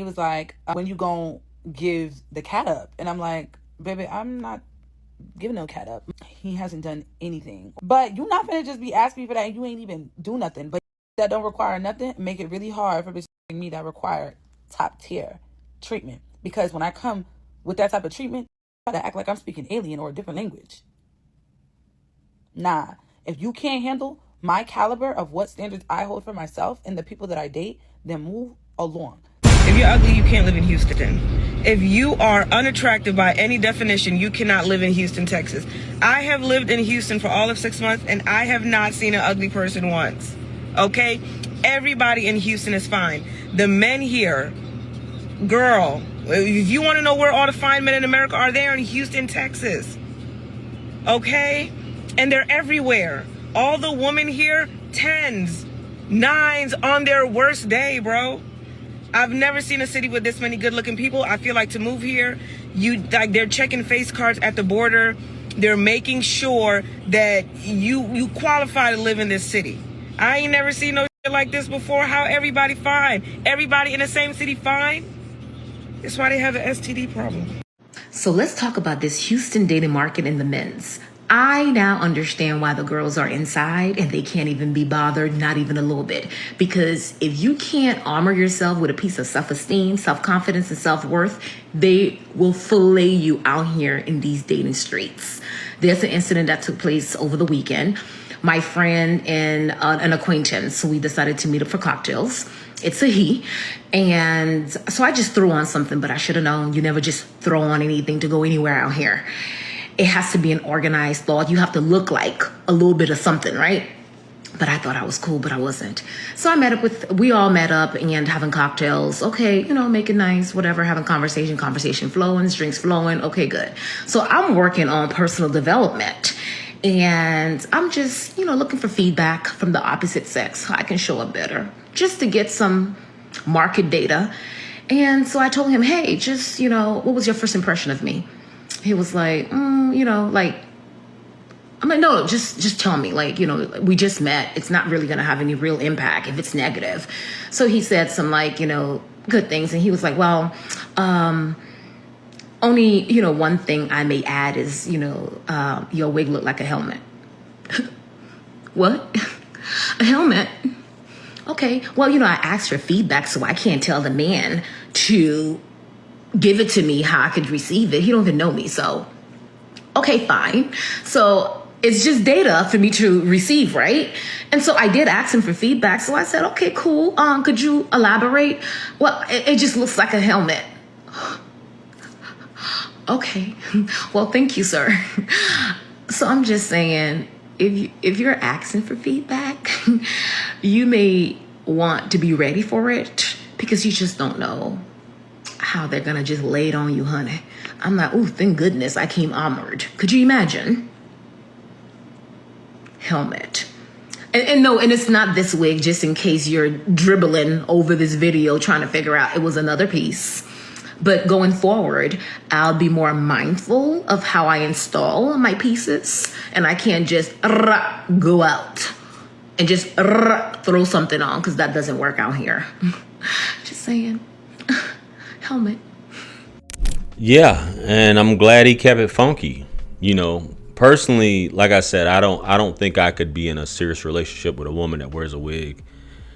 He was like, when you gonna give the cat up? And I'm like, baby, I'm not giving no cat up. He hasn't done anything. But you not gonna just be asking me for that and you ain't even do nothing. But that don't require nothing, make it really hard for me that require top tier treatment. Because when I come with that type of treatment, I gotta act like I'm speaking alien or a different language. Nah. If you can't handle my caliber of what standards I hold for myself and the people that I date, then move along. If you're ugly, you can't live in Houston. If you are unattractive by any definition, you cannot live in Houston, Texas. I have lived in Houston for all of 6 months, and I have not seen an ugly person once. Okay? Everybody in Houston is fine. The men here, girl, if you want to know where all the fine men in America are, they're in Houston, Texas. Okay? And they're everywhere. All the women here, 10s, 9s on their worst day, bro. I've never seen a city with this many good-looking people. I feel like to move here, they're checking face cards at the border. They're making sure that you qualify to live in this city. I ain't never seen no shit like this before. How everybody fine? Everybody in the same city fine? That's why they have an STD problem. So let's talk about this Houston dating market in the men's. I now understand why the girls are inside and they can't even be bothered, not even a little bit. Because if you can't armor yourself with a piece of self-esteem, self-confidence, and self-worth, they will fillet you out here in these dating streets. There's an incident that took place over the weekend. My friend and an acquaintance, we decided to meet up for cocktails. It's a he. And so I just threw on something, but I should have known you never just throw on anything to go anywhere out here. It has to be an organized thought. You have to look like a little bit of something, right? But I thought I was cool, but I wasn't. So we all met up and having cocktails. Okay, make it nice, whatever, having conversation flowing, drinks flowing. Okay, good. So I'm working on personal development. And I'm just, looking for feedback from the opposite sex so I can show up better, just to get some market data. And so I told him, hey, just, what was your first impression of me? He was like, I'm like, no, just tell me, we just met. It's not really going to have any real impact if it's negative. So he said some good things. And he was like, well, only, one thing I may add is, your wig looked like a helmet. What? A helmet? Okay. Well, I asked for feedback, so I can't tell the man to give it to me how I could receive it. He don't even know me. So, okay, fine. So it's just data for me to receive, right? And so I did ask him for feedback. So I said, okay, cool. Could you elaborate? Well, it just looks like a helmet. Okay. Well, thank you, sir. So I'm just saying, if you're asking for feedback, you may want to be ready for it because you just don't know how they're gonna just lay it on you, honey. I'm like, oh, thank goodness I came armored. Could you imagine? Helmet. And no, and it's not this wig, just in case you're dribbling over this video trying to figure out it was another piece. But going forward, I'll be more mindful of how I install my pieces. And I can't just go out and just throw something on, because that doesn't work out here. Just saying. Helmet. Yeah, and I'm glad he kept it funky. Personally, like I said, I don't think I could be in a serious relationship with a woman that wears a wig,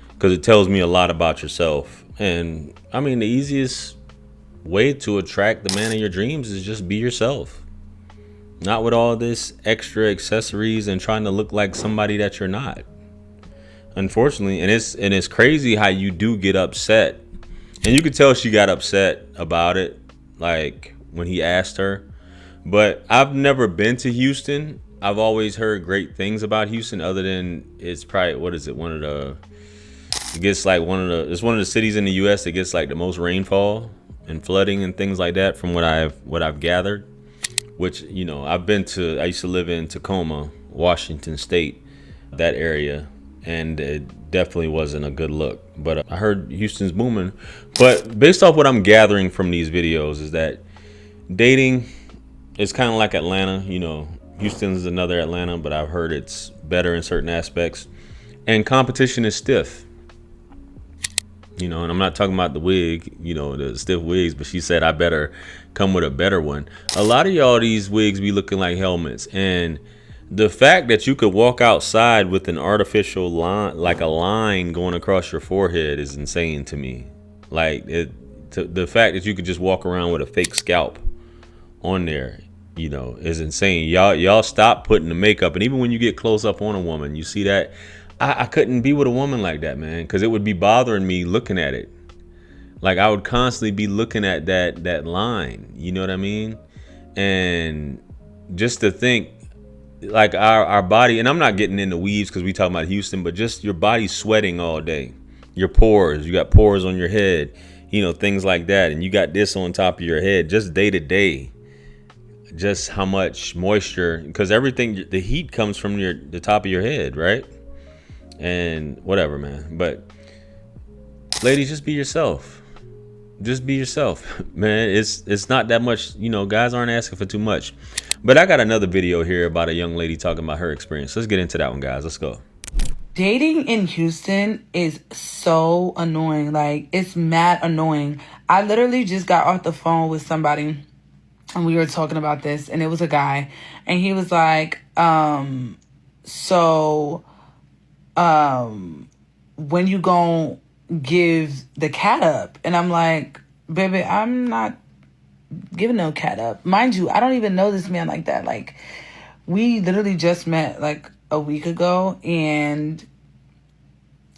because it tells me a lot about yourself. And I mean, the easiest way to attract the man of your dreams is just be yourself, not with all this extra accessories and trying to look like somebody that you're not, unfortunately. And it's crazy how you do get upset, and you could tell she got upset about it, like when he asked her. But I've never been to Houston. I've always heard great things about Houston, other than it's probably, it's one of the cities in the US that gets like the most rainfall and flooding and things like that, from what I've gathered. Which, I used to live in Tacoma, Washington State, that area, and it definitely wasn't a good look. But I heard Houston's booming. But based off what I'm gathering from these videos is that dating is kind of like Atlanta. Houston's another Atlanta, but I've heard it's better in certain aspects. And competition is stiff. You know, and I'm not talking about the wig, you know, the stiff wigs, but she said I better come with a better one. A lot of y'all, these wigs be looking like helmets. And the fact that you could walk outside with an artificial line, like a line going across your forehead, is insane to me. Like the fact that you could just walk around with a fake scalp on there, you know, is insane. Y'all stop putting the makeup. And even when you get close up on a woman, you see that. I couldn't be with a woman like that, man, because it would be bothering me looking at it. Like I would constantly be looking at that line. You know what I mean? And just to think, like our body, and I'm not getting into weaves because we talking about Houston, but just your body sweating all day. Your pores, you got pores on your head, you know, things like that. And you got this on top of your head just day to day. Just how much moisture, because everything, the heat comes from the top of your head, right? And whatever, man. But ladies, just be yourself. Just be yourself, man. It's not that much, you know, guys aren't asking for too much. But I got another video here about a young lady talking about her experience. Let's get into that one, guys. Let's go. Dating in Houston is so annoying. Like, it's mad annoying. I literally just got off the phone with somebody and we were talking about this, and it was a guy, and he was like, when you gon' give the cat up? And I'm like, baby, I'm not giving no cat up. Mind you, I don't even know this man like that. Like, we literally just met like a week ago, and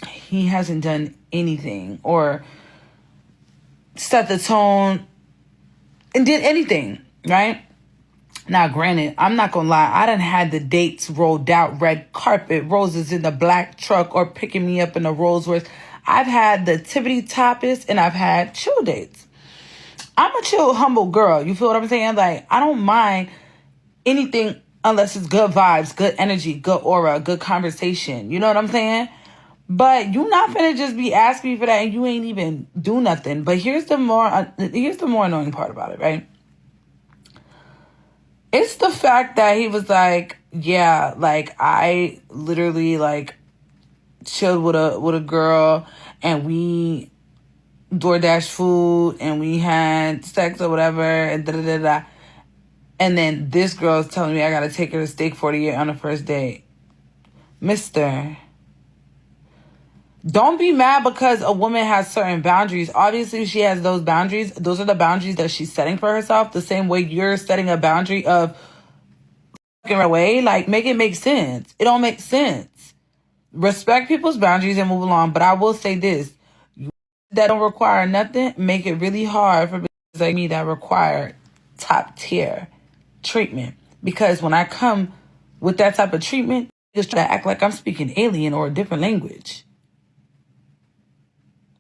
he hasn't done anything or set the tone and did anything, right? Now, granted, I'm not gonna lie, I done had the dates rolled out, red carpet, roses in the black truck, or picking me up in a Rolls Royce. I've had the tippity toppest, and I've had chill dates. I'm a chill, humble girl. You feel what I'm saying? Like, I don't mind anything unless it's good vibes, good energy, good aura, good conversation. You know what I'm saying? But you not finna just be asking me for that and you ain't even do nothing. But here's the more annoying part about it, right? It's the fact that he was like, yeah, like I literally like chilled with a girl and we DoorDash food and we had sex or whatever and da da da da. And then this girl's telling me I gotta take her to Steak 48 on the first date. Mister, don't be mad because a woman has certain boundaries. Obviously, she has those boundaries. Those are the boundaries that she's setting for herself. The same way you're setting a boundary of fucking away. Like, make it make sense. It don't make sense. Respect people's boundaries and move along. But I will say this. That don't require nothing, make it really hard for bitches like me that require top tier treatment. Because when I come with that type of treatment, just try to act like I'm speaking alien or a different language.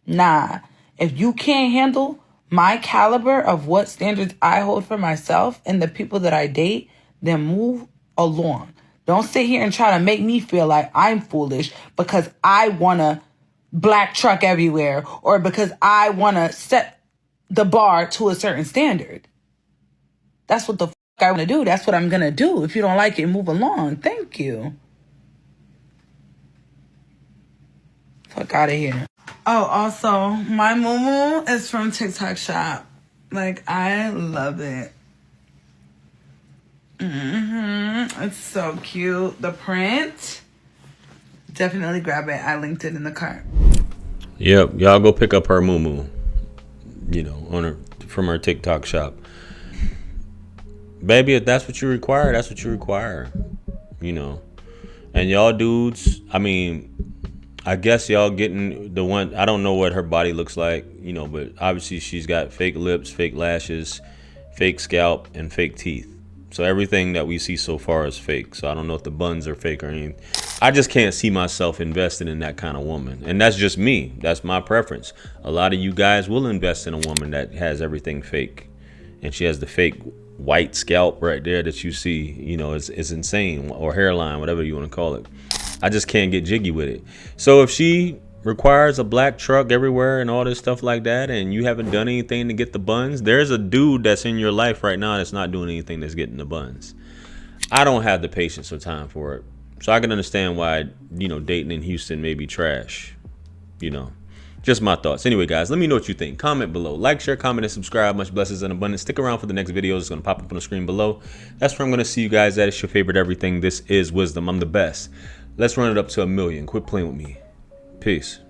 Nah, if you can't handle my caliber of what standards I hold for myself and the people that I date, then move along. Don't sit here and try to make me feel like I'm foolish because I want to black truck everywhere or because I want to set the bar to a certain standard. That's what the I want to do. That's what I'm going to do. If you don't like it, move along. Thank you. Fuck out of here. Oh, also, my muumuu is from TikTok Shop. Like, I love it. It's so cute. The print. Definitely grab it. I linked it in the cart. Yep, y'all go pick up her muumuu. You know, on her from her TikTok shop. Baby, if that's what you require, that's what you require. You know. And y'all dudes, I mean, I guess y'all getting the one, I don't know what her body looks like, you know, but obviously she's got fake lips, fake lashes, fake scalp, and fake teeth. So everything that we see so far is fake. So I don't know if the buns are fake or anything. I just can't see myself investing in that kind of woman. And that's just me. That's my preference. A lot of you guys will invest in a woman that has everything fake. And she has the fake white scalp right there that you see, you know, is insane. Or hairline, whatever you want to call it. I just can't get jiggy with it. So if she requires a black truck everywhere and all this stuff like that, and you haven't done anything to get the buns, there's a dude that's in your life right now that's not doing anything that's getting the buns. I don't have the patience or time for it. So I can understand why, you know, dating in Houston may be trash. You know, Just my thoughts. Anyway, guys, let me know what you think. Comment below. Like, share, comment, and subscribe. Much blessings and abundance. Stick around for the next video. It's going to pop up on the screen below. That's where I'm going to see you guys at. It's your favorite everything. This is Wisdom. I'm the best. Let's run it up to 1 million. Quit playing with me. Peace.